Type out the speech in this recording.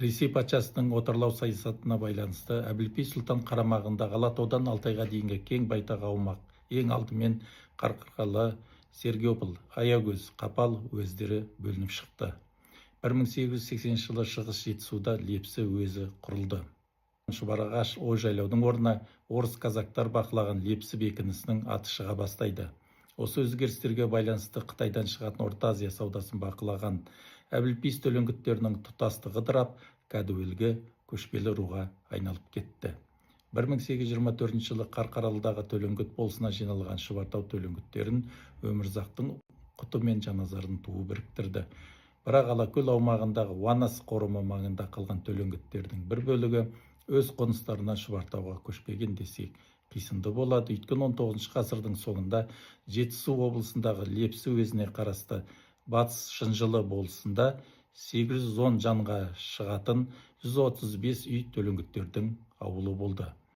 Ресей патшасының отарлау саясатына байланысты Әбілпей сұлтан қарамағындағы Алатаудан Алтайға дейінгі кең байтақ аумақ ең алдымен Қарқаралы, Сергиополь, Аягөз, Қапал уездері бөлініп шықты. 1880 жылы шығыс жетісуда Лепсі уезі құрылды. Шұбарағаш ой жайлаудың орнына орыс казактар бақылаған Лепсі бекінісінің аты шыға бастайды. Осы өзгерістерге байланысты Қытайдан шығатын Орта Азия саудасын бақылаған Әбілпей төлеңгіттерінің тұтастығы дырап, кәдуілгі көшпелі руға айналып кетті. 1824 жылы Қарқаралыдағы төлеңгіт болысына жиналған Шұбартау төлеңгіттерін Өмірзақтың құты мен Жаназардың туы біріктірді. Бірақ Алакөл аумағындағы Уанас қорымы маңында қалған төлеңгіттердің бір бөлігі өз қоныстарынан Шұбартауға көшпеген десек қисынды болады. Өйткені 19 ғасырдың соңында Жетісу облысындағы Лепсі уезіне қарасты Батыс Шынжылы болысында 810 жанға шығатын 135 үй төлеңгіттердің ауылы болды.